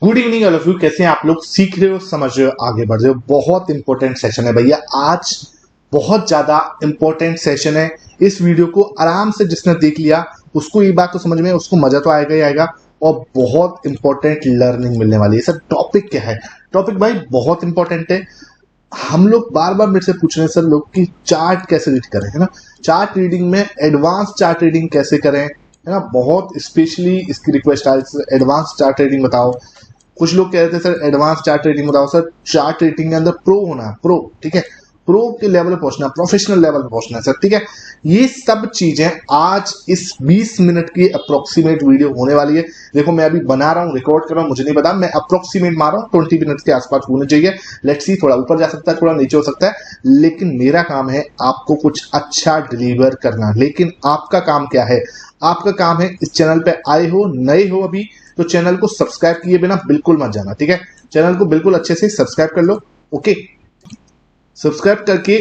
Good evening all of you. कैसे हैं आप लोग? सीख रहे हो, समझ रहे हो, आगे बढ़ रहे हो। बहुत इंपॉर्टेंट सेशन है भैया आज, बहुत ज्यादा इंपॉर्टेंट सेशन है। इस वीडियो को आराम से जिसने देख लिया उसको ये बात तो समझ में, उसको मजा तो आएगा ही आएगा और बहुत इंपॉर्टेंट लर्निंग मिलने वाली है। सर टॉपिक क्या है? टॉपिक भाई बहुत इंपॉर्टेंट है। हम लोग बार बार मेरे से पूछ रहे हैं सर लोग कि चार्ट कैसे रीड करें, है ना। चार्ट रीडिंग में एडवांस चार्ट रीडिंग कैसे करें, है ना। बहुत स्पेशली इसकी रिक्वेस्ट आई, एडवांस चार्ट रीडिंग बताओ। कुछ लोग कह रहे थे सर एडवांस चार्ट रेटिंग बताओ। सर चार्ट रेटिंग के अंदर प्रो होना है, प्रो, ठीक है, प्रो के लेवल पे पहुंचना, प्रोफेशनल लेवल पे पहुंचना है सर, ठीक है। ये सब चीजें आज इस 20 मिनट की अप्रोक्सीमेट वीडियो होने वाली है। देखो मैं अभी बना रहा हूँ, रिकॉर्ड कर रहा हूँ, मुझे नहीं पता, मैं अप्रोक्सीमेट मार रहा हूँ 20 मिनट के आसपास होने चाहिए। लेट्स सी, थोड़ा ऊपर जा सकता है, थोड़ा नीचे हो सकता है, लेकिन मेरा काम है आपको कुछ अच्छा डिलीवर करना। लेकिन आपका काम क्या है? आपका काम है, इस चैनल पे आए हो, नए हो अभी, तो चैनल को सब्सक्राइब किए बिना बिल्कुल मत जाना, ठीक है। चैनल को बिल्कुल अच्छे से सब्सक्राइब कर लो, ओके। सब्सक्राइब करके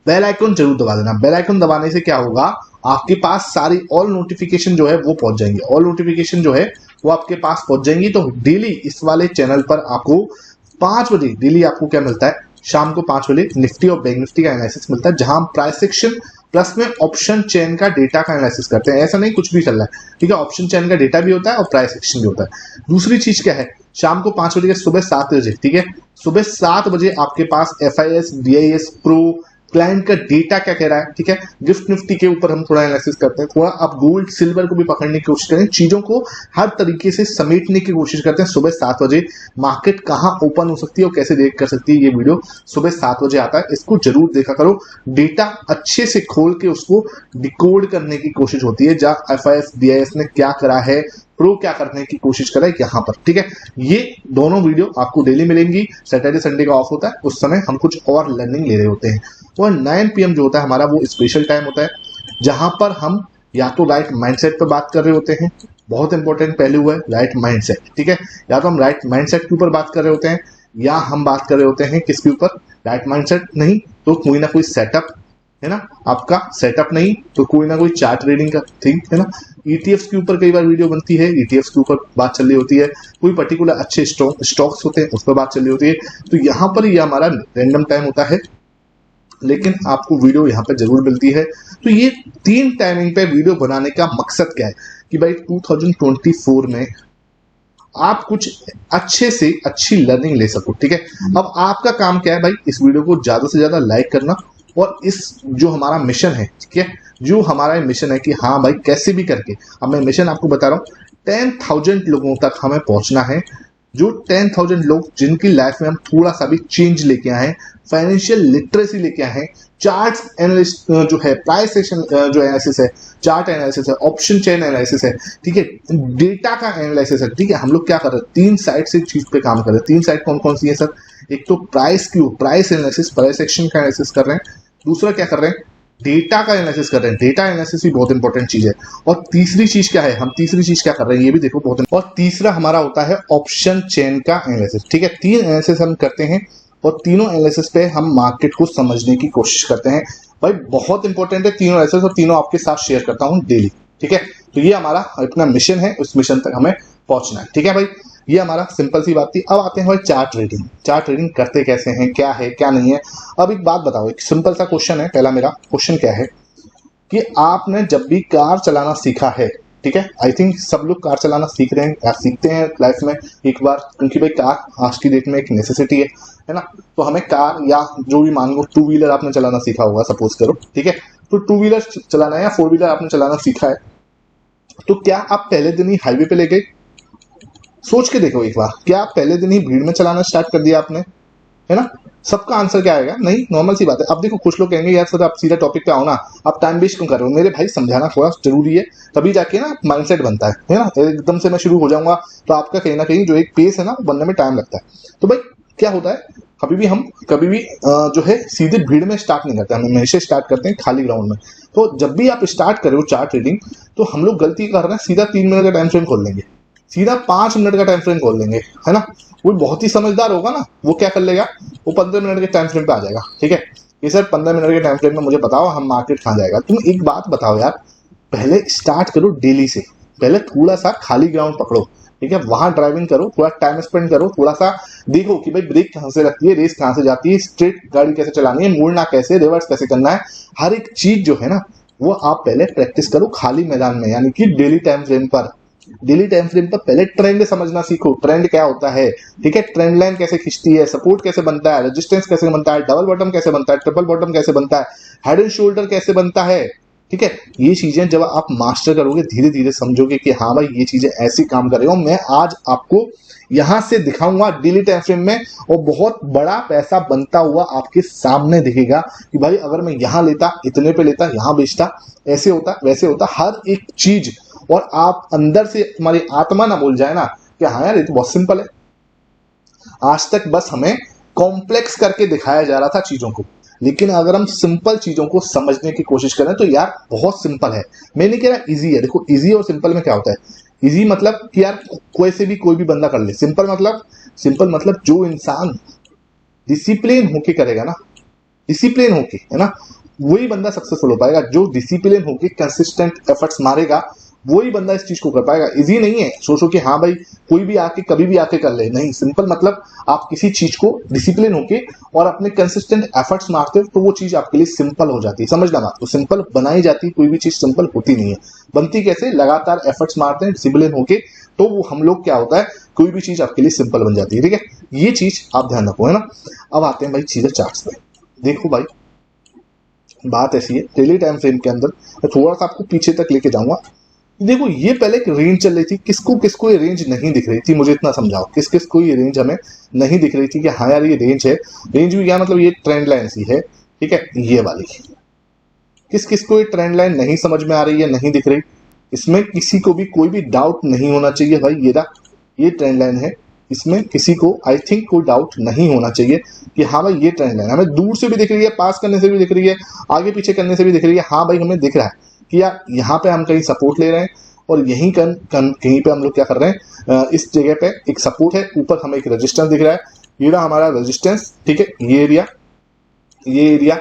बेल आइकन जरूर दबा देना। बेल आइकन दबाने से क्या होगा, आपके पास सारी ऑल नोटिफिकेशन जो है वो पहुंच जाएंगी। ऑल नोटिफिकेशन जो है वो आपके पास पहुंच जाएंगी। तो डेली इस वाले चैनल पर आपको 5 बजे डेली आपको क्या मिलता है, शाम को 5 बजे निफ्टी और बैंक निफ्टी का एनालिसिस मिलता है, जहां हम प्राइस सेक्शन प्लस में ऑप्शन चेन का डेटा का एनालिसिस करते हैं। ऐसा नहीं कुछ भी चल रहा है, ठीक है। ऑप्शन चेन का डेटा भी होता है और प्राइस एक्शन भी होता है। दूसरी चीज क्या है, शाम को 5 बजे के सुबह 7 बजे, ठीक है, सुबह 7 बजे आपके पास FIS DIS प्रो क्लाइंट का डेटा क्या कह रहा है, ठीक है। गिफ्ट निफ्टी के ऊपर हम थोड़ा एनालिसिस करते हैं, थोड़ा आप गोल्ड सिल्वर को भी पकड़ने की कोशिश करें, चीजों को हर तरीके से समेटने की कोशिश करते हैं। सुबह 7 बजे मार्केट कहाँ ओपन हो सकती है और कैसे देख कर सकती है, ये वीडियो सुबह 7 बजे आता है, इसको जरूर देखा करो। डेटा अच्छे से खोल के उसको डिकोड करने की कोशिश होती है, जहां FIS DIS ने क्या करा है, प्रो क्या करने की कोशिश करा है यहाँ पर, ठीक है। ये दोनों वीडियो आपको डेली मिलेंगी। सैटरडे संडे का ऑफ होता है, उस समय हम कुछ और लर्निंग ले रहे होते हैं। और 9 PM जो होता है हमारा, वो स्पेशल टाइम होता है, जहां पर हम या तो राइट माइंडसेट पर बात कर रहे होते हैं, बहुत इंपॉर्टेंट पहलू है राइट माइंडसेट, ठीक है। या तो हम राइट माइंडसेट के ऊपर बात कर रहे होते हैं, या हम बात कर रहे होते हैं किसके ऊपर, राइट माइंडसेट नहीं तो कोई ना कोई सेटअप, है ना। आपका सेटअप नहीं तो कोई ना कोई चार्ट रीडिंग का थिंग, है ना। ETFs के ऊपर कई बार वीडियो बनती है, ETFs के ऊपर बात चल रही होती है, कोई पर्टिकुलर अच्छे स्टॉक्स होते हैं उस पर बात चल रही होती है। तो यहाँ पर ये हमारा रैंडम टाइम होता है, लेकिन आपको वीडियो यहाँ पे जरूर मिलती है। तो ये 3 टाइमिंग पे वीडियो बनाने का मकसद क्या है कि भाई 2024 में आप कुछ अच्छे से अच्छी लर्निंग ले सको, ठीक है। अब आपका काम क्या है भाई, इस वीडियो को ज्यादा से ज्यादा लाइक करना, और इस जो हमारा मिशन है, ठीक है, जो हमारा मिशन है कि हाँ भाई कैसे भी करके, अब मैं मिशन आपको बता रहा हूँ, 10,000 लोगों तक हमें पहुंचना है। जो 10,000 लोग जिनकी लाइफ में हम थोड़ा सा भी चेंज लेके आए हैं, फाइनेंशियल लिटरेसी लेके आए हैं, चार्ट्स एनालिस्ट जो है, प्राइस सेक्शन जो एनालिसिस है, चार्ट एनालिसिस है, ऑप्शन चेन एनालिसिस है, ठीक है, डेटा का एनालिसिस है, ठीक है। हम लोग क्या कर रहे हैं, 3 साइड से चीज पे काम कर रहे हैं। 3 साइड कौन कौन सी है सर? एक तो price Q, price analysis, price section का एनालिसिस कर रहे हैं। दूसरा क्या कर रहे हैं, डेटा का एनालिसिस कर रहे हैं। डेटा एनालिसिस भी बहुत इंपॉर्टेंट चीज है। और तीसरी चीज क्या है, हम तीसरी चीज क्या कर रहे हैं, ये भी देखो बहुत। और तीसरा हमारा होता है ऑप्शन चेन का एनालिसिस, ठीक है। 3 एनालिसिस हम करते हैं और तीनों एनालिसिस पे हम मार्केट को समझने की कोशिश करते हैं। भाई बहुत इंपॉर्टेंट है तीनों एनालिसिस, और तीनों आपके साथ शेयर करता हूं डेली, ठीक है। तो ये हमारा अपना मिशन है, उस मिशन तक हमें पहुंचना है, ठीक है भाई। ये हमारा सिंपल सी बात थी। अब आते हैं भाई चार्ट रीडिंग। चार्ट रीडिंग करते कैसे हैं, क्या है क्या नहीं है। अब एक बात बताओ, एक सिंपल सा क्वेश्चन है। पहला मेरा क्वेश्चन क्या है कि आपने जब भी कार चलाना सीखा है, ठीक है, आई थिंक सब लोग कार चलाना सीख रहे हैं या सीखते हैं लाइफ में एक बार, क्योंकि भाई कार आज की डेट में एक नेसेसिटी है ना। तो हमें कार या जो भी मान लो 2 व्हीलर आपने चलाना सीखा होगा, सपोज करो, ठीक है। तो 2 व्हीलर चलाना है या 4 व्हीलर आपने चलाना सीखा है, तो क्या आप पहले दिन ही हाईवे पे ले गए? सोच के देखो एक बार, क्या आप पहले दिन ही भीड़ में चलाना स्टार्ट कर दिया आपने, है ना। सबका आंसर क्या आएगा, नहीं, नॉर्मल सी बात है। अब देखो कुछ लोग कहेंगे यार सर आप सीधा टॉपिक पे आओ ना, आप टाइम वेस्ट क्यों कर रहे हो? मेरे भाई समझाना थोड़ा जरूरी है, तभी जाके ना माइंडसेट बनता है ना। एकदम से मैं शुरू हो जाऊंगा तो आपका कहीं ना कहीं जो एक पेस है ना बनने में टाइम लगता है। तो भाई क्या होता है, कभी भी जो है सीधे भीड़ में स्टार्ट नहीं करते, हम हमेशा स्टार्ट करते हैं खाली ग्राउंड में। तो जब भी आप स्टार्ट करो चार्ट रीडिंग, तो हम लोग गलती कर रहे हैं, सीधा 3 मिनट का टाइम फ्रेम खोल लेंगे, सीधा 5 मिनट का टाइम फ्रेम खोल लेंगे, है ना। वो बहुत ही समझदार होगा ना, वो क्या कर लेगा, वो 15 मिनट के टाइम फ्रेम पे आ जाएगा, ठीक है। ये सर 15 मिनट के टाइम फ्रेम में मुझे बताओ हम मार्केट कहाँ जाएगा। तुम एक बात बताओ यार, पहले स्टार्ट करो डेली से, पहले थोड़ा सा खाली ग्राउंड पकड़ो, ठीक है, वहां ड्राइविंग करो, थोड़ा टाइम स्पेंड करो, थोड़ा सा देखो कि भाई ब्रेक कहां से लगती है, रेस कहां से जाती है, स्ट्रेट गाड़ी कैसे चलानी है, मुड़ना कैसे, रिवर्स कैसे करना है, हर एक चीज जो है ना वो आप पहले प्रैक्टिस करो खाली मैदान में, यानी कि डेली टाइम फ्रेम पर। डेली टाइम फ्रेम पर पहले ट्रेंड समझना सीखो, ट्रेंड क्या होता है, ठीक है, ट्रेंड लाइन कैसे खिंचती है, सपोर्ट कैसे बनता है, रेजिस्टेंस कैसे बनता है, डबल बॉटम कैसे बनता है, ट्रिपल बॉटम कैसे बनता है, हेड एंड शोल्डर कैसे बनता है, ठीक है। ये चीजें जब आप मास्टर करोगे धीरे धीरे समझोगे कि हाँ भाई ये चीजें ऐसी काम कर रही हो। मैं आज आपको यहां से दिखाऊंगा डेली टाइम फ्रेम में, और बहुत बड़ा पैसा बनता हुआ आपके सामने दिखेगा कि भाई अगर मैं यहां लेता, इतने पे लेता, यहां बेचता, ऐसे होता वैसे होता, हर एक चीज। और आप अंदर से तुम्हारी आत्मा ना बोल जाए ना कि हाँ यार ये तो बहुत सिंपल है। आज तक बस हमें कॉम्प्लेक्स करके दिखाया जा रहा था चीजों को, लेकिन अगर हम सिंपल चीजों को समझने की कोशिश करें तो यार बहुत सिंपल है। मैं नहीं कह रहा इजी है, देखो इजी और सिंपल में क्या होता है। इजी मतलब कि यार कोई से भी कोई भी बंदा कर ले, सिंपल मतलब जो इंसान डिसिप्लिन होके करेगा ना, डिसिप्लिन होके, है ना, वही बंदा सक्सेसफुल हो पाएगा। जो डिसिप्लिन होके कंसिस्टेंट एफर्ट्स मारेगा वही बंदा इस चीज को कर पाएगा। इजी नहीं है सोचो कि हाँ भाई कोई भी आके कभी भी आके कर ले, नहीं। सिंपल मतलब आप किसी चीज को डिसिप्लिन होके और अपने कंसिस्टेंट एफर्ट्स मारते हो तो वो चीज आपके लिए सिंपल हो जाती है। समझना बात को, सिंपल बनाई जाती है, कोई भी चीज सिंपल होती नहीं है। बनती कैसे, लगातार एफर्ट्स मारते हैं डिसिप्लिन होके, तो वो हम लोग क्या होता है, कोई भी चीज आपके लिए सिंपल बन जाती है, ठीक है। ये चीज आप ध्यान रखो, है ना। अब आते हैं भाई सीधे चार्ट्स पे। देखो भाई बात ऐसी है, डेली टाइम फ्रेम के अंदर मैं थोड़ा सा आपको पीछे तक लेके जाऊंगा। देखो ये पहले एक रेंज चल रही थी, किसको किसको ये रेंज नहीं दिख रही थी, मुझे इतना समझाओ, किस किस को ये रेंज हमें नहीं दिख रही थी कि हाँ यार ये रेंज है। रेंज भी क्या मतलब, ये ट्रेंड लाइन सी है, ठीक है, ये वाली। किस किस को ये ट्रेंड लाइन नहीं समझ में आ रही है, नहीं दिख रही, इसमें किसी को भी कोई भी डाउट नहीं होना चाहिए भाई। ये ट्रेंड लाइन है, इसमें किसी को आई थिंक कोई डाउट नहीं होना चाहिए कि हाँ भाई ये ट्रेंड लाइन हमें दूर से भी दिख रही है, पास करने से भी दिख रही है, आगे पीछे करने से भी दिख रही है। हाँ भाई हमें दिख रहा है कि यार यहाँ पे हम कहीं सपोर्ट ले रहे हैं और यहीं कहीं पे हम लोग क्या कर रहे हैं, इस जगह पे एक सपोर्ट है, ऊपर हमें एक रेजिस्टेंस दिख रहा है, ये रहा हमारा रेजिस्टेंस, ठीक है। ये एरिया, ये एरिया,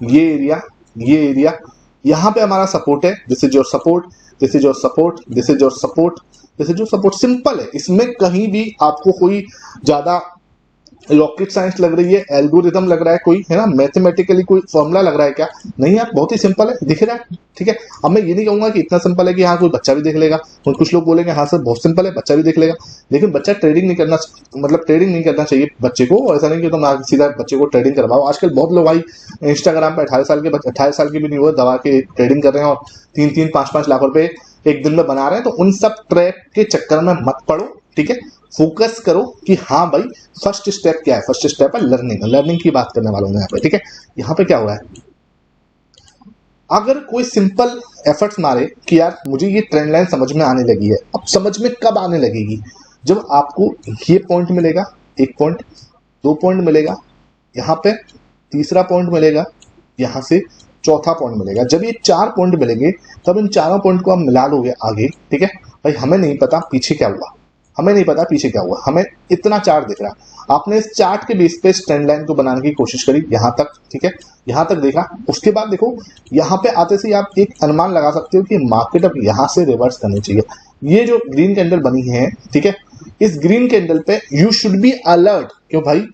ये एरिया, ये एरिया, यहाँ पे हमारा सपोर्ट है, this is your support, this is your support, this is your support, this is your support. Simple है, इसमें कहीं भी आपको कोई ज्यादा रॉकेट साइंस लग रही है, एल्गोरिथम लग रहा है कोई, है ना, मैथमेटिकली कोई फॉर्मूला लग रहा है क्या, नहीं यार बहुत ही सिंपल है, दिख रहा है, ठीक है। अब मैं ये नहीं कहूंगा कि इतना सिंपल है कि हाँ कोई बच्चा भी देख लेगा, तो कुछ लोग बोलेंगे हाँ सर बहुत सिंपल है, बच्चा भी देख लेगा, लेकिन बच्चा ट्रेडिंग नहीं करना, मतलब ट्रेडिंग नहीं करना चाहिए बच्चे को। और ऐसा नहीं कि तुम सीधा बच्चे को ट्रेडिंग करवाओ। आजकल बहुत लोग भाई इंस्टाग्राम पे 18 साल के भी नहीं हुए दवा के ट्रेडिंग कर रहे हैं और 3-5 लाख रुपए एक दिन में बना रहे हैं। तो उन सब ट्रैप के चक्कर में मत पड़ो, ठीक है। फोकस करो कि हाँ भाई फर्स्ट स्टेप क्या है, फर्स्ट स्टेप है लर्निंग, लर्निंग की बात करने वाला हूं यहाँ पे, ठीक है। यहाँ पे क्या हुआ है, अगर कोई सिंपल एफर्ट्स मारे कि यार मुझे ये ट्रेंड लाइन समझ में आने लगी है, अब समझ में कब आने लगेगी, जब आपको ये पॉइंट मिलेगा, एक पॉइंट, 2 पॉइंट मिलेगा, यहाँ पे तीसरा पॉइंट मिलेगा, यहाँ से चौथा पॉइंट मिलेगा। जब ये 4 पॉइंट मिलेंगे तब इन चारों पॉइंट को हम मिला लोगे आगे, ठीक है। भाई हमें नहीं पता पीछे क्या हुआ, हमें नहीं पता पीछे क्या हुआ, हमें इतना चार्ट दिख रहा। आपने इस चार्ट के बेस पे इस ट्रेंड लाइन को बनाने की कोशिश करी यहां तक, ठीक है, यहां तक देखा। उसके बाद देखो यहां पे आते से आप एक अनुमान लगा सकते हो कि मार्केट अब यहां से रिवर्स करनी चाहिए। ये जो ग्रीन कैंडल बनी है, ठीक है, इस ग्रीन कैंडल पे यू शुड बी अलर्ट, क्यों भाई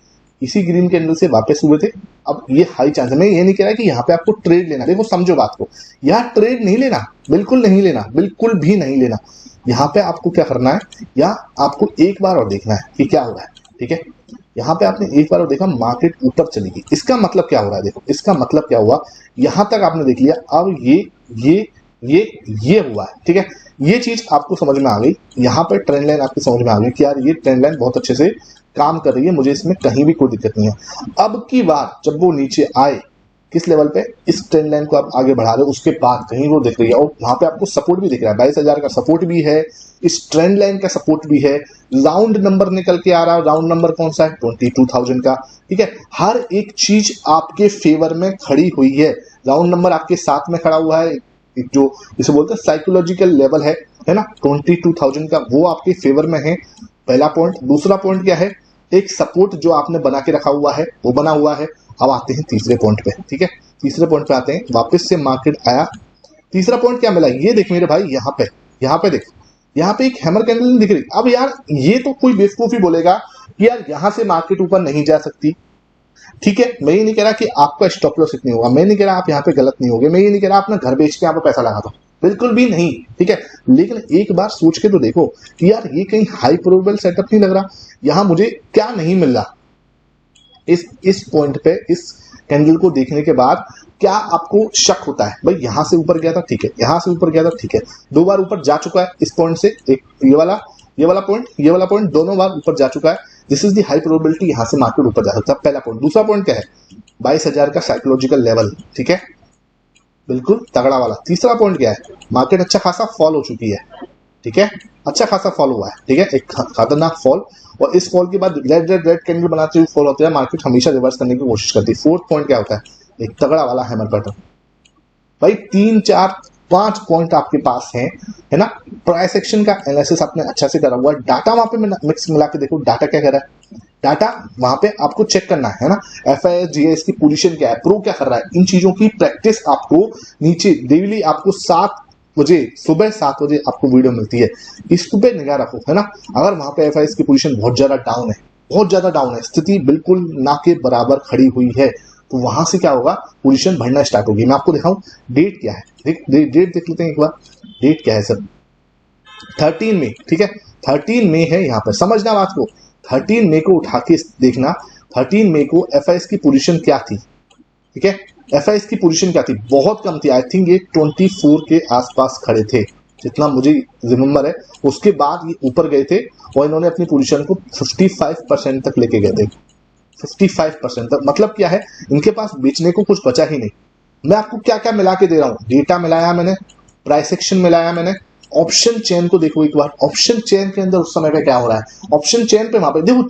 इसी ग्रीन कैंडल से वापस हुए थे। अब ये हाई चांस है, मैं ये नहीं कह रहा कि यहाँ पे आपको ट्रेड लेना, देखो समझो बात को, यहाँ ट्रेड नहीं लेना, बिल्कुल नहीं लेना, बिल्कुल भी नहीं लेना। यहाँ पे आपको क्या करना है, या आपको एक बार और देखना है कि क्या हो रहा है, ठीक है। यहाँ पे आपने एक बार और देखा मार्केट ऊपर चलेगी, इसका मतलब क्या हो रहा है, देखो इसका मतलब क्या हुआ, यहां तक आपने देख लिया, अब ये हुआ है, ठीक है। ये चीज आपको समझ में आ गई, यहाँ पे ट्रेंड लाइन आपकी समझ में आ गई कि यार ये ट्रेंड लाइन बहुत अच्छे से काम कर रही है, मुझे इसमें कहीं भी कोई दिक्कत नहीं है। अब की बार जब वो नीचे आए किस लेवल पे, इस ट्रेंड लाइन को आप आगे बढ़ा रहे हो, उसके बाद कहीं वो दिख रही है और वहां पे आपको सपोर्ट भी दिख रहा है, 22,000 का सपोर्ट भी है, इस ट्रेंड लाइन का सपोर्ट भी है, राउंड नंबर निकल के आ रहा है, राउंड नंबर कौन सा है, 22,000 का, ठीक है। हर एक चीज आपके फेवर में खड़ी हुई है, राउंड नंबर आपके साथ में खड़ा हुआ है, जो इसे बोलते हैं साइकोलॉजिकल लेवल है ना, 22,000 का, वो आपके फेवर में है, पहला पॉइंट। दूसरा पॉइंट क्या है, एक सपोर्ट जो आपने बना के रखा हुआ है वो बना हुआ है। अब आते हैं तीसरे पॉइंट पे, ठीक है, तीसरे पॉइंट पे आते हैं, वापस से मार्केट आया, तीसरा पॉइंट क्या मिला, ये देख मेरे भाई, यहाँ पे देख, यहाँ पे एक हैमर कैंडल नहीं दिख रही। अब यार ये तो कोई बेवकूफी बोलेगा कि यार यहां से मार्केट ऊपर नहीं जा सकती। ठीक है, मैं ये नहीं कह रहा कि आपका स्टॉप लॉस नहीं होगा, मैं नहीं कह रहा आप यहाँ पे गलत नहीं होगे, मैं ये नहीं कह रहा अपना घर बेच के यहाँ पे पैसा लगा दो, बिल्कुल भी नहीं। ठीक है, लेकिन एक बार सोच के तो देखो कि यार ये कहीं हाई प्रोबेबल सेटअप नहीं लग रहा, यहाँ मुझे क्या नहीं मिल रहा। इस पॉइंट पे इस कैंडल को देखने के बाद क्या आपको शक होता है? भाई यहां से ऊपर गया था, ठीक है, यहां से ऊपर गया था, ठीक है, 2 बार ऊपर जा चुका है इस पॉइंट से, एक ये वाला पॉइंट दोनों बार ऊपर जा चुका है। This is the high probability यहां से मार्केट ऊपर जा सकता है, पहला पॉइंट। दूसरा पॉइंट क्या है? 22,000 का साइकोलॉजिकल लेवल, ठीक है, बिल्कुल तगड़ा वाला। तीसरा पॉइंट क्या है? मार्केट अच्छा खासा फॉल हो चुकी है, ठीक है, अच्छा खासा फॉल हुआ है, ठीक है, एक खतरनाक फॉल, और इस फॉल के बाद रेड कैंडल बनाते हुए फॉल होता है, मार्केट हमेशा रिवर्स करने की कोशिश करती है। फोर्थ पॉइंट क्या होता है? एक तगड़ा वाला हैमर पैटर्न। भाई 3 4 5 पॉइंट आपके पास हैं, है ना। प्राइस एक्शन का एनालिसिस आपने अच्छा से करा हुआ है, डाटा वहां पे मिक्स मिला के देखो, डाटा क्या कर रहा है, डाटा वहां पे आपको चेक करना है ना। FIS GIS की पोजीशन क्या है, प्रो क्या कर रहा है, इन चीजों की प्रैक्टिस आपको नीचे डेली आपको 7 बजे, सुबह 7 बजे आपको वीडियो मिलती है, इस पे निगाह रखो, है ना। अगर वहां पे FIS की पोजीशन बहुत ज्यादा डाउन है, बहुत ज्यादा डाउन है, स्थिति बिल्कुल ना के बराबर खड़ी हुई है, तो वहां से क्या होगा, पोजीशन बढ़ना स्टार्ट होगी। मैं आपको दिखाऊं डेट क्या है, डेट देख लेते हैं एक बार, डेट क्या है सर, 13 मई, ठीक है, 13 मई है यहाँ पर, समझना बात को, 13 मई को उठा के देखना, 13 मई को FIS की पोजीशन क्या थी, ठीक है, FIS की पोजीशन क्या थी, बहुत कम थी, आई थिंक ये 24 के आसपास खड़े थे, जितना मुझे रिमेंबर है। उसके बाद ये ऊपर गए थे और इन्होंने अपनी पोजीशन को 55% तक लेके गए थे, 55% तक। मतलब क्या है, इनके पास बेचने को कुछ बचा ही नहीं। मैं आपको क्या क्या मिला के दे रहा हूं, डेटा मिलाया मैंने, प्राइस एक्शन मिलाया मैंने, ऑप्शन चेन को देखो एक बार, ऑप्शन चेन के अंदर उस समय पे क्या हो रहा है, ऑप्शन चेन पे वहां पे देखो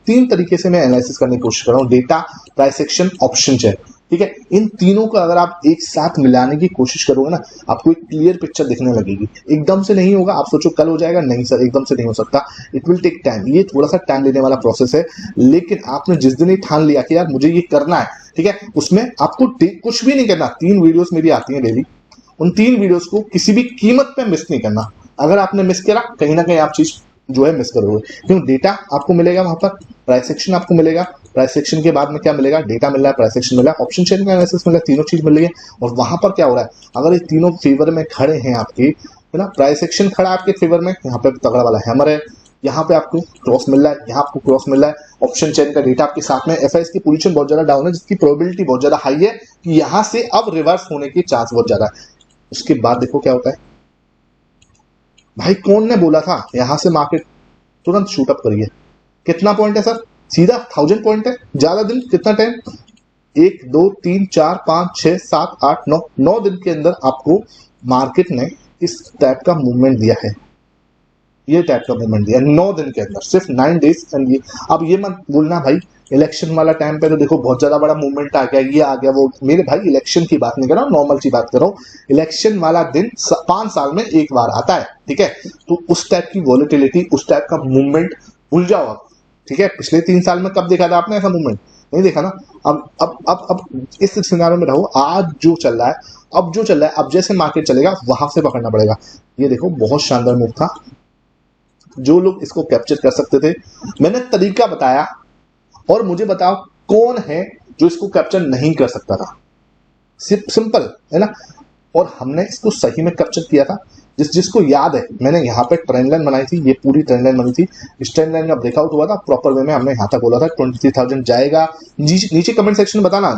3 तरीके से मैं एनालिसिस करने की कोशिश कर रहा हूं, data, price action, option chain, ठीक है। इन तीनों को अगर आप एक साथ मिलाने की कोशिश करोगे ना, आपको एक क्लियर पिक्चर दिखने लगेगी। एकदम से नहीं होगा, आप सोचो कल हो जाएगा, नहीं सर एकदम से नहीं हो सकता, इट विल टेक टाइम, ये थोड़ा सा टाइम लेने वाला प्रोसेस है। लेकिन आपने जिस दिन ही ठान लिया कि यार मुझे ये करना है, ठीक है, उसमें आपको कुछ भी नहीं करना। 3 वीडियोस मेरी आती हैं डेली, उन 3 वीडियोस को किसी भी कीमत पे मिस नहीं करना। अगर आपने मिस करा, कहीं ना कहीं आप चीज जो है मिस करोगे, क्यों, डेटा आपको मिलेगा वहां पर, प्राइस सेक्शन आपको मिलेगा, प्राइस सेक्शन के बाद में क्या मिलेगा, डेटा मिल रहा है, प्राइस सेक्शन मिल रहा है, ऑप्शन चेन का एनालिसिस मिल रहा है, तीनों चीज मिल रही है। और वहां पर क्या हो रहा है, अगर ये तीनों फेवर में खड़े हैं आपके, है ना, प्राइस सेक्शन खड़ा है आपके फेवर में, यहाँ पे तगड़ा वाला हैमर है, यहाँ पे आपको क्रॉस मिल रहा है, यहाँ आपको क्रॉस मिल रहा है, ऑप्शन चेन का डेटा आपके साथ में, FIS की पोजीशन बहुत ज्यादा डाउन है, जिसकी प्रोबेबिलिटी बहुत ज्यादा हाई है कि यहाँ से अब रिवर्स होने की चांस बहुत ज्यादा है। उसके बाद देखो क्या होता है, भाई कौन ने बोला था यहां से मार्केट तुरंत शूट अप करिए। कितना पॉइंट है सर, सीधा 1000 पॉइंट है, ज्यादा दिन, कितना टाइम, 1 2 3 4 5 6 7 8 9 दिन के अंदर आपको मार्केट ने इस टाइप का मूवमेंट दिया है, ये टाइप का मूवमेंट दिया 9 दिन के अंदर, सिर्फ 9 डेज। एंड ये अब ये मत बोलना भाई इलेक्शन वाला टाइम पे तो देखो बहुत ज्यादा बड़ा मूवमेंट आ गया, ये आ गया वो, मेरे भाई इलेक्शन की बात नहीं कर रहा हूँ, नॉर्मल सी बात कर रहा हूँ। इलेक्शन वाला दिन 5 साल में एक बार आता है, ठीक है, तो उस टाइप की वॉलिटिलिटी, उस टाइप का मूवमेंट भूल जाओ आप, ठीक है। पिछले 3 साल में कब देखा था आपने ऐसा मूवमेंट, नहीं देखा ना। अब इस सिनारियो में रहो, आज जो चल रहा है, अब जो चल रहा है, अब जैसे मार्केट चलेगा वहां से पकड़ना पड़ेगा। ये देखो बहुत शानदार मूव था, जो लोग इसको कैप्चर कर सकते थे, मैंने तरीका बताया, और मुझे बताओ कौन है जो इसको कैप्चर नहीं कर सकता था, सिंपल है ना। और हमने इसको सही में कैप्चर किया था। जिसको याद है, मैंने यहाँ पे ट्रेंड लाइन बनाई थी, ये पूरी ट्रेंड लाइन बनी थी, इस ट्रेंड लाइन का ब्रेकआउट हुआ था प्रॉपर वे में, हमने यहाँ तक बोला था 23,000 जाएगा। नीचे कमेंट सेक्शन में बताना,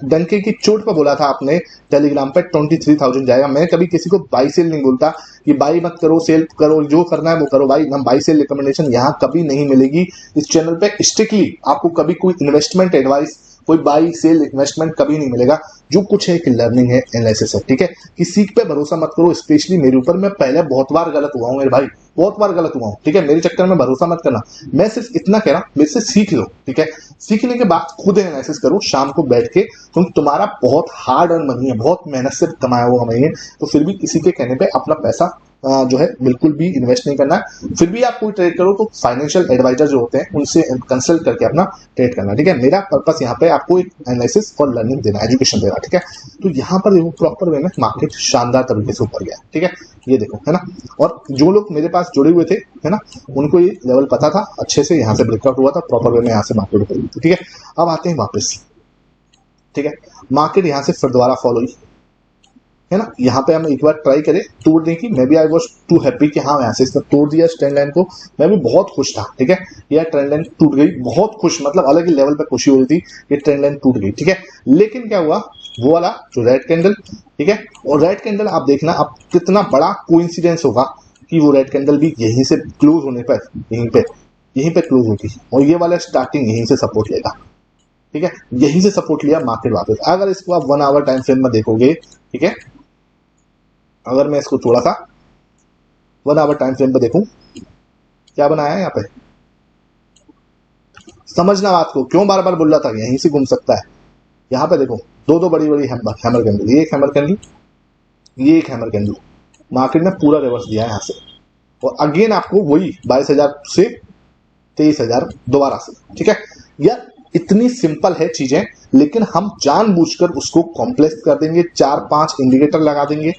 डंके की चोट पर बोला था आपने टेलीग्राम पे 23,000 जाएगा। मैं कभी किसी को बाई सेल नहीं बोलता कि बाई मत करो, सेल करो, जो करना है वो करो भाई, हम बाई सेल रिकमेंडेशन यहाँ कभी नहीं मिलेगी इस चैनल पे। स्ट्रिक्टली आपको कभी कोई इन्वेस्टमेंट एडवाइस, कोई बाई सेल इन्वेस्टमेंट कभी नहीं मिलेगा। जो कुछ है एक लर्निंग है, एनालिसिस है, ठीक है। किसी पे भरोसा मत करो, स्पेशली मेरे ऊपर, मैं पहले बहुत बार गलत हुआ हूं मेरे भाई, बहुत बार गलत हुआ हूं, ठीक है, मेरे चक्कर में भरोसा मत करना। मैं सिर्फ इतना कह रहा हूं, मेरे से सीख लो, ठीक है, सीखने के बाद खुद एनालिसिस करो शाम को बैठ के, क्योंकि तुम्हारा बहुत हार्ड अर्न मनी है, बहुत मेहनत से कमाया हुआ मनी है, तो फिर भी किसी के कहने पे अपना पैसा जो है बिल्कुल भी इन्वेस्ट नहीं करना है। फिर भी आप कोई ट्रेड करो तो फाइनेंशियल एडवाइजर जो होते हैं उनसे कंसल्ट करके अपना ट्रेड करना, ठीक है। मेरा पर्पस यहाँ पे आपको एक एनालिसिस और लर्निंग देना, एजुकेशन देना, ठीक है। तो यहाँ पर देखो प्रॉपर वे में मार्केट शानदार तरीके से ऊपर गया, ठीक है, ये देखो, है ना। और जो लोग मेरे पास जुड़े हुए थे, है ना, उनको ये लेवल पता था अच्छे से, यहाँ से ब्रेकआउट हुआ था प्रॉपर वे में, यहाँ से मार्केट ऊपर, ठीक है। अब आते हैं वापस, ठीक है। मार्केट यहाँ से फिर दोबारा फॉलो हुई, है ना। यहाँ पे हम एक बार ट्राई करें तोड़ने की, मैं भी आई वॉज टू हैप्पी कि हाँ यहाँ से इसने तोड़ दिया ट्रेंड लाइन को, मैं भी बहुत खुश था, ठीक है। यह ट्रेंड लाइन टूट गई, बहुत खुश, मतलब अलग ही लेवल पे खुशी हो रही थी, ये ट्रेंड लाइन टूट गई, ठीक है। लेकिन क्या हुआ, वो वाला जो रेड कैंडल, ठीक है, और रेड कैंडल आप देखना अब कितना बड़ा कोइंसिडेंस होगा कि वो रेड कैंडल भी यहीं से क्लोज होने पर यहीं पे क्लोज होती, और ये वाला स्टार्टिंग यहीं से सपोर्ट लेगा, ठीक है। यहीं से सपोर्ट लिया मार्केट वापस। अगर इसको आप 1 आवर टाइम फ्रेम में देखोगे, ठीक है, अगर मैं इसको थोड़ा सा 1 आवर टाइम फ्रेम पे देखूं, क्या बनाया है यहाँ पे, समझना बात को, क्यों बार बार बोल रहा था यहीं से घूम सकता है। यहाँ पे देखो दो बड़ी बड़ी हैमर कैंडल, ये एक हैमर कैंडल, ये एक हैमर कैंडल, मार्केट ने पूरा रिवर्स दिया है यहाँ से, और अगेन आपको वही 22,000 से 23,000 दोबारा से, ठीक है। यार इतनी सिंपल है चीजें, लेकिन हम जानबूझकर उसको कॉम्प्लेक्स कर देंगे, 4-5 इंडिकेटर लगा देंगे,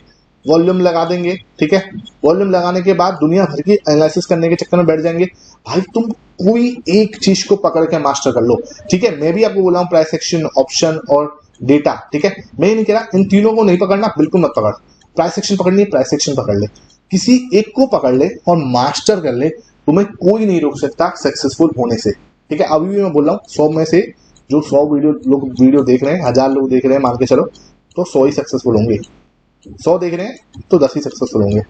वॉल्यूम लगा देंगे, ठीक है। वॉल्यूम लगाने के बाद दुनिया भर की एनालिसिस करने के चक्कर में बैठ जाएंगे। भाई तुम कोई एक चीज को पकड़ के मास्टर कर लो, ठीक है। मैं भी आपको बोला हूं प्राइस एक्शन, ऑप्शन और डेटा, ठीक है। मैं ये नहीं कह रहा इन तीनों को नहीं पकड़ना, बिल्कुल मत पकड़। प्राइस एक्शन पकड़नी है, प्राइस एक्शन पकड़ ले, किसी एक को पकड़ ले और मास्टर कर ले, तुम्हें कोई नहीं रोक सकता सक्सेसफुल होने से, ठीक है। अभी भी मैं बोल रहा हूँ 100 में से जो 100 वीडियो देख रहे हैं, 1000 लोग देख रहे हैं मान के चलो, तो 100 ही सक्सेसफुल होंगे, 100 देख रहे हैं तो 10 ही सक्सेसफुल होंगे।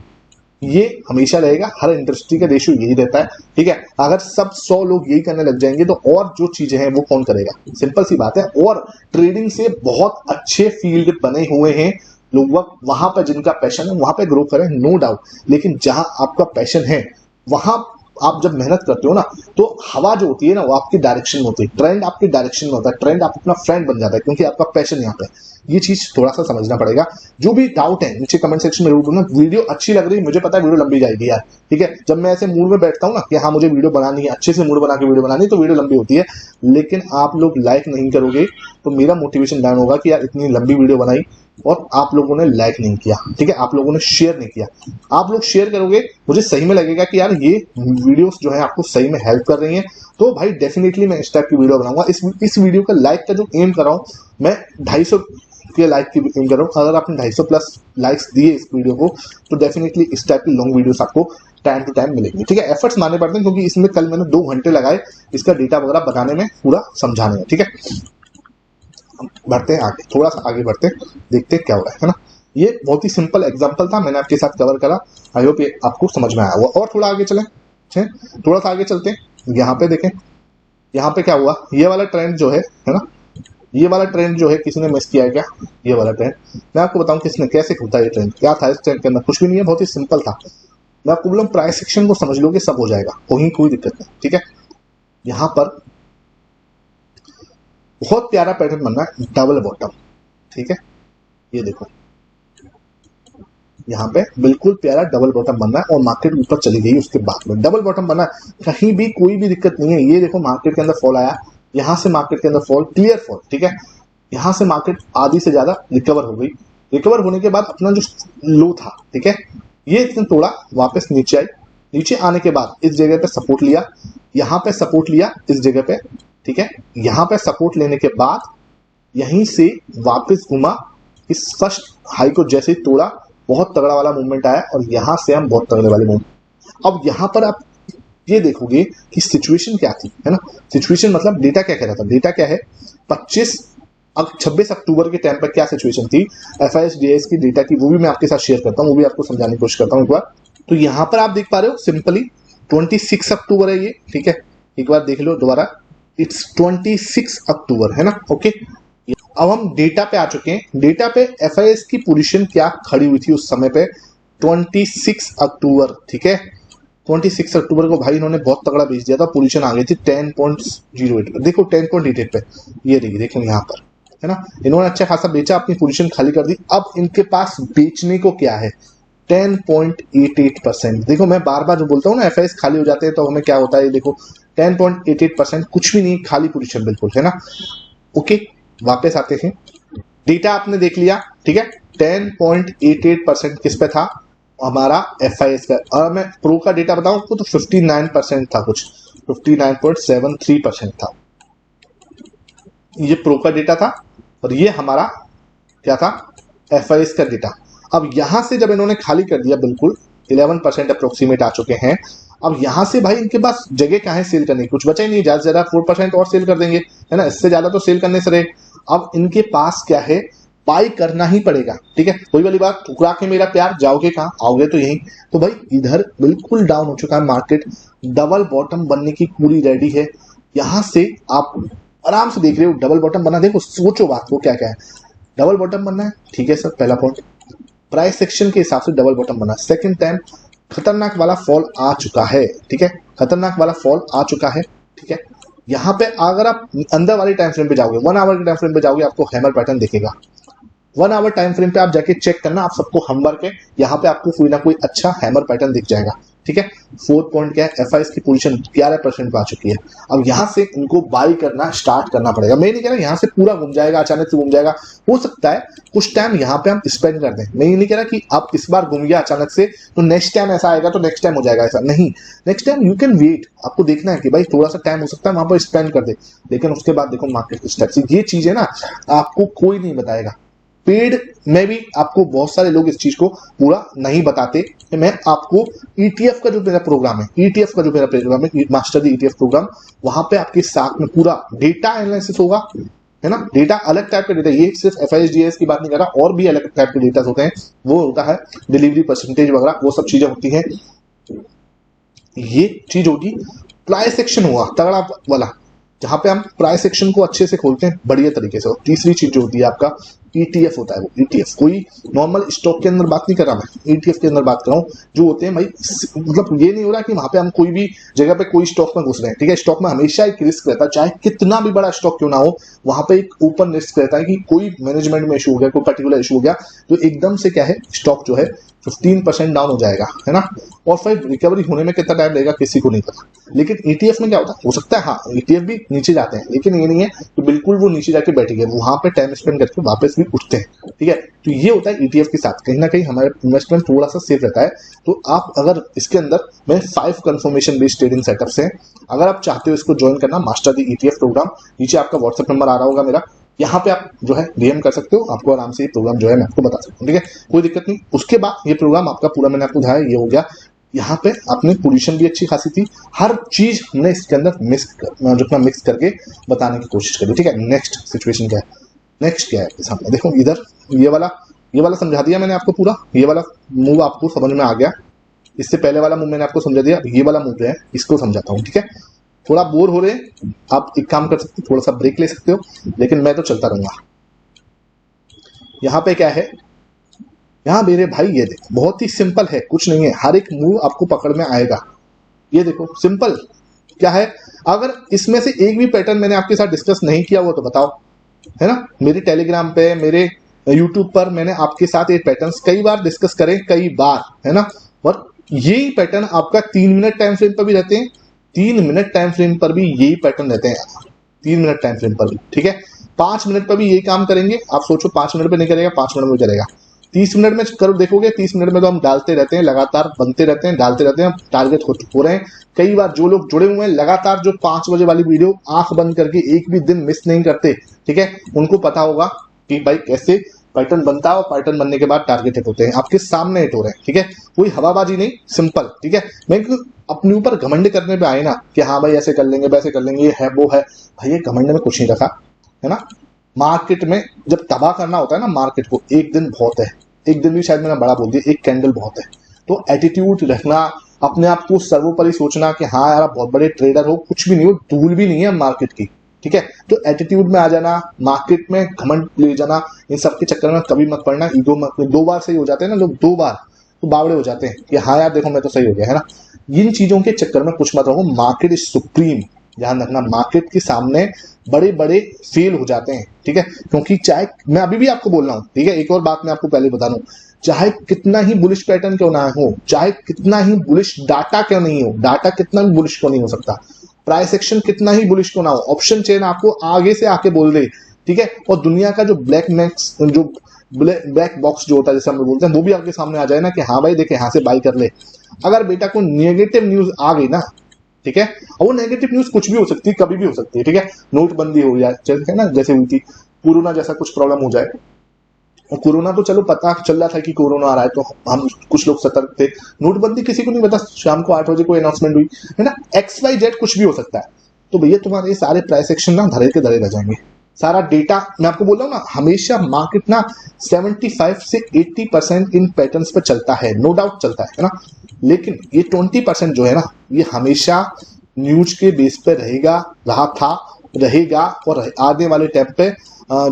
ये हमेशा रहेगा, हर इंडस्ट्री का रेशियो यही रहता है, ठीक है। अगर सब 100 लोग यही करने लग जाएंगे तो और जो चीजें हैं वो कौन करेगा, सिंपल सी बात है। और ट्रेडिंग से बहुत अच्छे फील्ड बने हुए हैं लोग, वहां पर जिनका पैशन है वहां पे ग्रो करें, नो डाउट। लेकिन जहां आपका पैशन है वहां आप जब मेहनत करते हो ना, तो हवा जो होती है ना वो आपकी डायरेक्शन में होती है, ट्रेंड आपकी डायरेक्शन में होता है, ट्रेंड आप अपना फ्रेंड बन जाता है, क्योंकि आपका पैशन यहाँ पे। ये चीज थोड़ा सा समझना पड़ेगा। जो भी डाउट है नीचे कमेंट सेक्शन में जरूर दूंगा। वीडियो अच्छी लग रही है, मुझे पता है वीडियो लंबी जाएगी यार, ठीक है। जब मैं ऐसे मूड में बैठता हूँ ना कि हाँ मुझे वीडियो बनानी है, अच्छे से मूड बना के वीडियो बनानी है, तो वीडियो लंबी होती है। लेकिन आप लोग लाइक नहीं करोगे तो मेरा मोटिवेशन डाउन होगा कि यार इतनी लंबी वीडियो बनाई और आप लोगों ने लाइक नहीं किया, ठीक है, आप लोगों ने शेयर नहीं किया। आप लोग शेयर करोगे, मुझे सही में लगेगा कि यार ये वीडियोस जो है आपको सही में हेल्प कर रही हैं, तो भाई डेफिनेटली मैं इस टाइप की वीडियो बनाऊंगा। इस वीडियो का लाइक का जो एम कर रहा हूँ मैं, 250 के लाइक की एम कर रहा हूँ। अगर आपने 250 प्लस लाइक्स दिए इस वीडियो को तो डेफिनेटली इस टाइप की लॉन्ग वीडियोस आपको टाइम टू टाइम मिलेंगी, ठीक है। एफर्ट्स मानने पड़ते हैं, क्योंकि इसमें कल मैंने 2 घंटे लगाए इसका डेटा वगैरह बनाने में, पूरा समझाने में, ठीक है। बढ़ते हैं आगे, थोड़ा सा आगे बढ़ते हैं, देखते हैं क्या हो रहा है ना। ये बहुत ही सिंपल एग्जांपल था, मैंने आपके साथ कवर करा, आई होप ये आपको समझ में आया हुआ। और थोड़ा आगे चलें, थोड़ा सा आगे चलते हैं। यहाँ पे देखें, यहाँ पे क्या हुआ, ये वाला ट्रेंड जो है ना, ये वाला ट्रेंड जो है किसी ने मिस किया है क्या, ये वाला ट्रेंड मैं आपको बताऊं किसने, कैसे खुलता है ये ट्रेंड, क्या था इस ट्रेंड के अंदर, कुछ भी नहीं है, बहुत ही सिंपल था। मैं आपको बोलूँ प्राइस एक्शन को समझ लोगे सब हो जाएगा, कोई दिक्कत नहीं, ठीक है। यहाँ पर बहुत प्यारा पैटर्न बनना है, डबल बॉटम, ठीक है। ये देखो यहाँ पे बिल्कुल प्यारा डबल बॉटम बनना है, और मार्केट ऊपर चली गई उसके बाद में डबल बॉटम बना है, कहीं भी कोई भी दिक्कत नहीं है। ये देखो मार्केट के अंदर फॉल आया, यहाँ से मार्केट के अंदर फॉल, क्लियर फॉल, ठीक है। यहाँ से मार्केट आधी से ज्यादा रिकवर हो गई, रिकवर होने के बाद अपना जो लो था, ठीक है, ये इसने तोड़ा, वापस नीचे आई, नीचे आने के बाद इस जगह पे सपोर्ट लिया, यहाँ पे सपोर्ट लिया इस जगह पे, ठीक है। यहाँ पे सपोर्ट लेने के बाद यहीं से वापस घुमा, इस फर्स्ट हाई को जैसे ही तोड़ा, बहुत तगड़ा वाला मूवमेंट आया, और यहां से हम बहुत तगड़े वाले मूवमेंट। अब यहां पर आप ये देखोगे कि सिचुएशन क्या थी, है ना। सिचुएशन मतलब डेटा क्या कह रहा था, डेटा क्या है, 26 अक्टूबर के टाइम पर क्या सिचुएशन थी, FIS-DIS की डेटा की, वो भी मैं आपके साथ शेयर करता हूँ, वो भी आपको समझाने की कोशिश करता हूँ एक बार। तो यहाँ पर आप देख पा रहे हो सिंपली 26 अक्टूबर है ये, ठीक है, एक बार देख लो दोबारा, इट्स 26 अक्टूबर है ना, ओके। अब हम डेटा पे आ चुके हैं, डेटा पे FIS की पोजीशन क्या खड़ी हुई थी उस समय पे, 26 अक्टूबर, ठीक है। 26 अक्टूबर को भाई इन्होंने बहुत तगड़ा बेच दिया था, पोजीशन आ गई थी 10.08 पे, देखो 10.88 पे, ये देखो यहाँ पर, है ना, इन्होंने अच्छा खासा बेचा, अपनी पोजीशन खाली कर दी। अब इनके पास बेचने को क्या है, 10.88%। देखो मैं बार बार जो बोलता हूँ ना एफआईएस खाली हो जाते हैं तो हमें क्या होता है, देखो 10.88% कुछ भी नहीं, खाली पोजीशन बिल्कुल है ना। ओके वापस आते हैं, डेटा आपने देख लिया ठीक है। 10.88% किस पे था हमारा एफआईएस का, और मैं प्रो का डेटा बताऊं आपको तो 59% था, कुछ 59.73% था। ये प्रो का डेटा था और ये हमारा क्या था एफआईएस का डेटा। अब यहां से जब इन्होंने खाली कर दिया बिल्कुल 11% अप्रोक्सीमेट आ चुके हैं। अब यहां से भाई इनके पास जगह कहाँ है सेल करने की, कुछ बचा ही नहीं, ज्यादा से ज्यादा 4% और सेल कर देंगे है ना, इससे ज्यादा तो सेल करने से रहे। अब इनके पास क्या है, बाई करना ही पड़ेगा ठीक है। कोई वाली बात, ठुकरा के मेरा प्यार जाओगे कहाँ, आओगे तो यहीं। तो भाई इधर बिल्कुल डाउन हो चुका है मार्केट, डबल बॉटम बनने की पूरी रेडी है। यहां से आप आराम से देख रहे हो डबल बॉटम बना, देखो सोचो बात वो क्या क्या है। डबल बॉटम बनना है ठीक है सर, पहला पॉइंट प्राइस सेक्शन के हिसाब से डबल बॉटम बना। सेकंड टाइम खतरनाक वाला फॉल आ चुका है ठीक है, खतरनाक वाला फॉल आ चुका है ठीक है। यहां पे अगर आप अंदर वाली टाइम फ्रेम पे जाओगे, 1 आवर के टाइम फ्रेम पे जाओगे, आपको हैमर पैटर्न दिखेगा। 1 आवर टाइम फ्रेम पे आप जाके चेक करना, आप सबको हमवर के यहाँ पे आपको कोई ना कोई अच्छा हैमर पैटर्न दिख जाएगा ठीक है। 4 पॉइंट क्या है, एफआईएस की पोजीशन 11% पे आ चुकी है। अब यहां से इनको बाई करना स्टार्ट करना पड़ेगा। मैं नहीं कह रहा यहां से पूरा घूम जाएगा, अचानक से घूम जाएगा, हो सकता है कुछ टाइम यहाँ पे हम स्पेंड कर दें। मैं ये नहीं कह रहा कि आप इस बार घूम गया अचानक से तो नेक्स्ट टाइम ऐसा आएगा तो नेक्स्ट टाइम हो जाएगा, ऐसा नहीं। Next time you can wait, आपको देखना है कि भाई थोड़ा सा टाइम हो सकता है वहां पर स्पेंड कर दे, लेकिन उसके बाद देखो मार्केट स्टेप से ये चीजें ना आपको कोई नहीं बताएगा। पेड में भी आपको बहुत सारे लोग इस चीज को पूरा नहीं बताते कि मैं आपको ईटीएफ का जो मेरा प्रोग्राम है, ईटीएफ का जो मेरा प्रोग्राम है मास्टर दी ईटीएफ प्रोग्राम, वहां पे आपके साथ में पूरा डेटा एनालिसिस होगा है ना। डेटा अलग टाइप का डेटा, ये सिर्फ एफआईएस की बात नहीं कर रहा, और भी अलग टाइप के डेटा होते हैं, वो होता है डिलीवरी परसेंटेज वगैरह, वो सब चीजें होती हैं। ये चीज होगी। प्राइस सेक्शन हुआ तगड़ा वाला, जहां पे हम प्राइस सेक्शन को अच्छे से खोलते हैं बढ़िया तरीके से। और तीसरी चीज जो होती है आपका ईटीएफ होता है, वो ईटीएफ कोई नॉर्मल स्टॉक के अंदर बात नहीं कर रहा मैं, ईटीएफ के अंदर बात कर रहा हूँ, जो होते हैं भाई मतलब ये नहीं हो रहा कि वहां पे हम कोई भी जगह पे कोई स्टॉक में घुस रहे हैं ठीक है। स्टॉक में हमेशा एक रिस्क रहता है, चाहे कितना भी बड़ा स्टॉक क्यों ना हो, वहां पे एक ओपन रिस्क रहता है कि कोई मैनेजमेंट में इशू हो गया, कोई पर्टिकुलर इशू हो गया तो एकदम से क्या है स्टॉक जो है 15% डाउन हो जाएगा है ना। और फिर रिकवरी होने में कितना टाइम लगेगा किसी को नहीं पता। लेकिन ईटीएफ में क्या होता है, हो सकता है हाँ ईटीएफ भी नीचे जाते हैं, लेकिन ये नहीं है कि बिल्कुल वो नीचे जाके बैठ गए, वहां पे टाइम स्पेंड करके वापस भी उठते हैं ठीक है। तो ये होता है ईटीएफ के साथ, कहीं ना कहीं हमारा इन्वेस्टमेंट थोड़ा सा सेफ रहता है। तो आप अगर इसके अंदर मैं 5 कंफर्मेशन बेस्ड ट्रेडिंग सेटअप्स हैं, अगर आप चाहते हो इसको ज्वाइन करना मास्टर दी ईटीएफ प्रोग्राम, नीचे आपका व्हाट्सएप नंबर आ रहा होगा मेरा, यहाँ पे आप जो है डीएम कर सकते हो, आपको आराम से ये प्रोग्राम जो है मैं आपको बता सकता हूँ ठीक है, कोई दिक्कत नहीं। उसके बाद ये प्रोग्राम आपका पूरा मैंने आपको बताया ये हो गया। यहाँ पे अपनी पोजीशन भी अच्छी खासी थी, हर चीज हमने इसके अंदर मिक्स करके बताने की कोशिश करी ठीक है। नेक्स्ट सिचुएशन क्या है, नेक्स्ट क्या है सामने देखो, इधर ये वाला समझा दिया मैंने आपको पूरा, ये वाला मूव आपको समझ में आ गया। इससे पहले वाला मूव मैंने आपको समझा दिया, ये वाला मूव जो है इसको समझाता हूँ ठीक है। थोड़ा बोर हो रहे हैं आप एक काम कर सकते हो, थोड़ा सा ब्रेक ले सकते हो, लेकिन मैं तो चलता रहूंगा। यहाँ पे क्या है, यहाँ मेरे भाई ये देखो बहुत ही सिंपल है, कुछ नहीं है, हर एक मूव आपको पकड़ में आएगा। ये देखो सिंपल क्या है, अगर इसमें से एक भी पैटर्न मैंने आपके साथ डिस्कस नहीं किया हुआ तो बताओ है ना। मेरे टेलीग्राम पे मेरे यूट्यूब पर मैंने आपके साथ ये पैटर्न्स कई बार डिस्कस करे, कई बार है ना। और यही पैटर्न आपका 3 मिनट टाइम फ्रेम पर भी रहते हैं, 3 मिनट टाइम फ्रेम पर भी यही पैटर्न रहते हैं, 3 मिनट टाइम फ्रेम पर भी ठीक है। 5 मिनट पर भी यही काम करेंगे, आप सोचो 5 मिनट पे नहीं करेगा, 5 मिनट में करेगा। 30 मिनट में करो देखोगे, 30 मिनट में तो हम डालते रहते हैं, लगातार बनते रहते हैं, डालते रहते हैं, टारगेट हो रहे हैं। कई बार जो लोग जुड़े हुए हैं लगातार, जो 5 बजे वाली वीडियो आंख बंद करके एक भी दिन मिस नहीं करते ठीक है, उनको पता होगा कि भाई कैसे पैटर्न बनता है और पैटर्न बनने के बाद टारगेट हिट होते हैं, आपके सामने हिट हो रहे हैं ठीक है। कोई हवाबाजी नहीं, सिंपल ठीक है। मैं अपने ऊपर घमंड करने पे आए ना कि हाँ भाई ऐसे कर लेंगे वैसे कर लेंगे, ये है वो है, भाई ये घमंड में कुछ नहीं रखा है ना। मार्केट में जब तबाह करना होता है ना मार्केट को, एक दिन बहुत है, एक दिन भी शायद मैंने बड़ा बोल दिया, एक कैंडल बहुत है। तो एटीट्यूड रखना, अपने आप को सर्वोपरि सोचना कि हाँ यार आप बहुत बड़े ट्रेडर हो, कुछ भी नहीं हो, धूल भी नहीं है मार्केट की ठीक है। तो एटीट्यूड में आ जाना, मार्केट में घमंड ले जाना, इन सब के चक्कर में कभी मत पड़ना। ईगो मत, 2 बार सही हो जाते हैं ना लोग, 2 बार तो बावड़े हो जाते हैं कि हाँ यार देखो मैं तो सही हो गया है ना। इन चीजों के चक्कर में कुछ मत रहो, मार्केट इज सुप्रीम, ध्यान रखना। मार्केट के सामने बड़े बड़े फेल हो जाते हैं ठीक है, क्योंकि चाहे मैं अभी भी आपको बोल रहा हूं ठीक है, एक और बात मैं आपको पहले बता दूं, चाहे कितना ही बुलिश पैटर्न क्यों ना हो, चाहे कितना ही बुलिश डाटा क्यों नहीं हो, डाटा कितना भी बुलिश क्यों नहीं हो सकता, प्राइस एक्शन कितना ही बुलिश क्यों ना हो, ऑप्शन चेन आपको आगे से आके बोल दे, ठीक है, और दुनिया का जो ब्लैक मैक्स जो ब्लैक बॉक्स जो होता है जैसे हम बोलते हैं, वो भी आपके सामने आ जाए ना कि हाँ भाई देखे यहाँ से बाई कर ले। अगर बेटा कोई नेगेटिव न्यूज आ गई ना, ठीक है, और वो नेगेटिव न्यूज कुछ भी हो सकती है, कभी भी हो सकती है, ठीक है, नोटबंदी हो जाए, है ना, जैसे हुई थी कोरोना जैसा कुछ प्रॉब्लम हो जाए, और कोरोना तो चलो पता चल रहा था कि कोरोना आ रहा है तो हम कुछ लोग सतर्क थे, नोटबंदी किसी को नहीं पता, शाम को 8 बजे कोई अनाउंसमेंट हुई, है ना, XYZ कुछ भी हो सकता है, तो भैया तुम्हारे सारे प्राइस एक्शन ना धरे के धरे रह जाएंगे। सारा डेटा मैं आपको बोल रहा हूँ ना, हमेशा मार्केट ना 75 से 80% इन पैटर्न्स पे चलता है, नो डाउट चलता है ना, लेकिन ये 20% जो है ना, ये हमेशा न्यूज के बेस पे रहेगा, रहा था, रहेगा, और आने वाले टाइम पे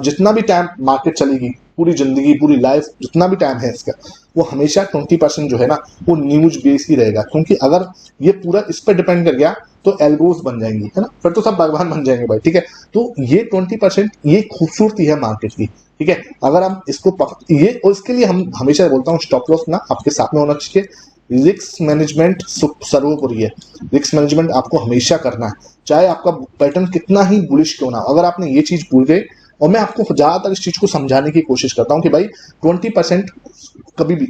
जितना भी टाइम मार्केट चलेगी, पूरी जिंदगी, पूरी लाइफ, जितना भी टाइम है इसका, वो हमेशा 20% जो है ना, वो न्यूज बेस ही रहेगा, क्योंकि अगर ये पूरा इस पर डिपेंड कर गया तो एल्गोज बन जाएंगी, है ना, फिर तो सब भगवान बन जाएंगे भाई, ठीक है। तो ये 20% ये खूबसूरती है मार्केट की, ठीक है। अगर हम इसको ये, और इसके लिए हम हमेशा बोलता हूँ स्टॉप लॉस ना आपके साथ में होना चाहिए, रिस्क मैनेजमेंट सर्वोपरि है, रिस्क मैनेजमेंट आपको हमेशा करना है, चाहे आपका पैटर्न कितना ही बुलिश क्यों ना हो। अगर आपने ये चीज भूल गए, और मैं आपको ज्यादातर इस चीज को समझाने की कोशिश करता हूं कि भाई 20% कभी भी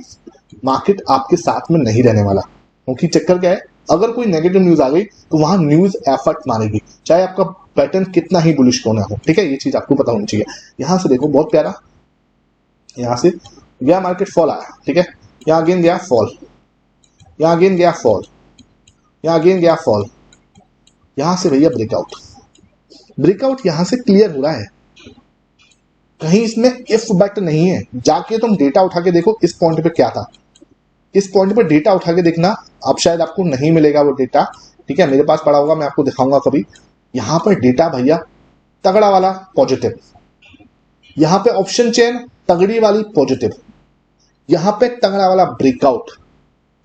मार्केट आपके साथ में नहीं रहने वाला, क्योंकि चक्कर क्या है, अगर कोई नेगेटिव न्यूज आ गई तो वहां न्यूज एफर्ट मारेगी, चाहे आपका पैटर्न कितना ही बुलिश क्यों ना हो, ठीक है, ये चीज आपको पता होनी चाहिए। यहां से देखो बहुत प्यारा, यहां से गया मार्केट फॉल आया, ठीक है, यहां अगेन गया फॉल, यहां अगेन गया फॉल, यहां अगेन गया फॉल, यहां से भैया ब्रेकआउट, ब्रेकआउट यहां से क्लियर हो रहा है, कहीं इसमें इफ बट नहीं है। जाके तुम डेटा उठा के देखो इस पॉइंट पे क्या था, इस पॉइंट पे डेटा उठा के देखना, अब शायद आपको नहीं मिलेगा वो डेटा, ठीक है, मेरे पास पड़ा होगा, मैं आपको दिखाऊंगा कभी। यहां पर डेटा भैया तगड़ा वाला पॉजिटिव, यहां पे ऑप्शन चेन तगड़ी वाली पॉजिटिव, यहां पे तगड़ा वाला ब्रेकआउट,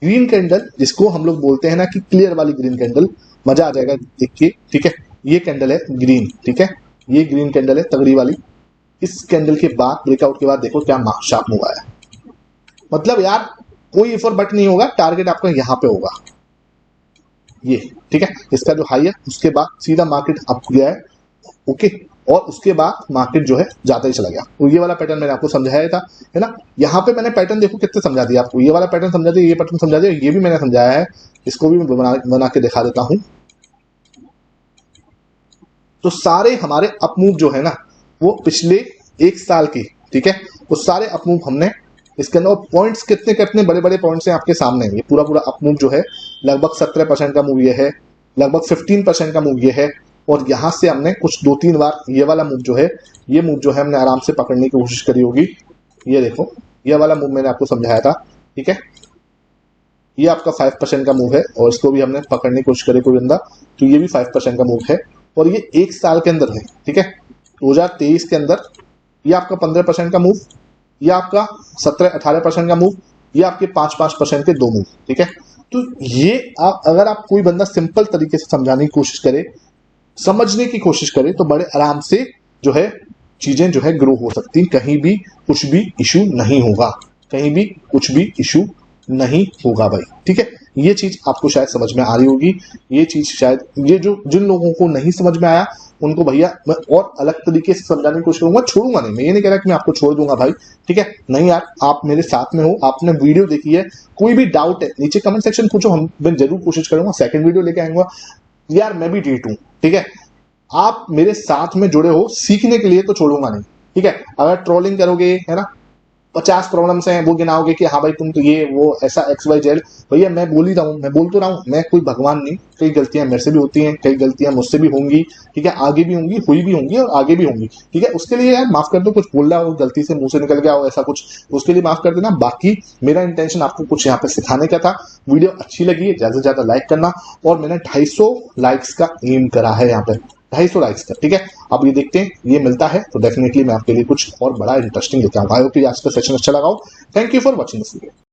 ग्रीन कैंडल जिसको हम लोग बोलते हैं ना कि क्लियर वाली ग्रीन कैंडल, मजा आ जाएगा देख के, ठीक है, ये कैंडल है ग्रीन, ठीक है, ये ग्रीन कैंडल है तगड़ी वाली। इस कैंडल के बाद ब्रेकआउट के बाद देखो क्या शार्प मूव आया, मतलब यार कोई इफ और बट नहीं होगा, टारगेट आपका यहां पे होगा ये, ठीक है, इसका जो हाई है उसके बाद सीधा मार्केट अप गया है, ओके, और उसके बाद मार्केट जो है ज्यादा ही चला गया। तो ये वाला पैटर्न मैंने आपको समझाया था, है ना, यहाँ पे मैंने पैटर्न देखो कितने समझा दिया आपको, ये वाला पैटर्न समझा दिया, ये पैटर्न समझा दिया, ये भी मैंने समझाया है, इसको भी मैं बना के दिखा देता हूं। तो सारे हमारे अपमूव जो है ना, वो पिछले 1 साल की, ठीक है, वो सारे अपमूव हमने इसके अंदर, पॉइंट्स कितने कितने बड़े बड़े पॉइंट्स हैं आपके सामने, ये पूरा पूरा अपमूव जो है लगभग 17% का मूव ये है, लगभग 15% का मूव ये है, और यहां से हमने कुछ 2-3 बार ये वाला मूव जो है, ये मूव जो है हमने आराम से पकड़ने की कोशिश करी होगी। ये देखो ये वाला मूव मैंने आपको समझाया था, ठीक है, ये आपका 5% का मूव है, और इसको भी हमने पकड़ने की कोशिश करी कोई बंदा, तो ये भी 5% का मूव है, और ये 1 साल के अंदर है, ठीक है, 2023 के अंदर ये आपका 15% का मूव, ये आपका 17-18% का मूव, ये आपके 5-5% के 2 मूव, ठीक है। तो ये अगर आप कोई बंदा सिंपल तरीके से समझाने की कोशिश करे, समझने की कोशिश करे, तो बड़े आराम से जो है चीजें जो है ग्रो हो सकती, कहीं भी कुछ भी इशू नहीं होगा, कहीं भी कुछ भी इशू नहीं होगा भाई, ठीक है। ये चीज आपको शायद समझ में आ रही होगी, ये चीज शायद, ये जो जिन लोगों को नहीं समझ में आया उनको भैया मैं और अलग तरीके से समझाने की कोशिश करूंगा, छोड़ूंगा नहीं, मैं ये नहीं कह रहा कि मैं आपको छोड़ दूंगा भाई, ठीक है, नहीं यार, आप मेरे साथ में हो, आपने वीडियो देखी है, कोई भी डाउट है नीचे कमेंट सेक्शन पूछो, मैं जरूर कोशिश करूंगा, सेकंड वीडियो लेके आऊंगा यार, मैं भी डेट हूं, ठीक है, आप मेरे साथ में जुड़े हो सीखने के लिए, तो छोड़ूंगा नहीं, ठीक है। अगर ट्रोलिंग करोगे, है ना, 50 प्रॉब्लम्स हैं वो गिनाओगे कि हाँ भाई तुम तो ये वो ऐसा XYZ, भैया मैं बोल ही रहा हूँ, मैं बोल तो रहा हूँ, मैं कोई भगवान नहीं, कई गलतियां मेरे से भी होती हैं, कई गलतियां मुझसे भी होंगी, ठीक है, आगे भी होंगी, हुई भी होंगी और आगे भी होंगी, ठीक है, उसके लिए यार माफ कर दो, कुछ बोल रहा हो गलती से मुंह से निकल गया हो ऐसा कुछ, उसके लिए माफ कर देना। बाकी मेरा इंटेंशन आपको कुछ यहाँ पे सिखाने का था। वीडियो अच्छी लगी है ज्यादा से ज्यादा लाइक करना, और मैंने 250 लाइक्स का एम करा है यहाँ पे, 250 लाइक्स का, ठीक है। अब ये देखते हैं ये मिलता है तो डेफिनेटली मैं आपके लिए कुछ और बड़ा इंटरेस्टिंग लेके आऊंगा। आई होप कि आज का सेशन अच्छा लगा हो। Thank you for watching this video.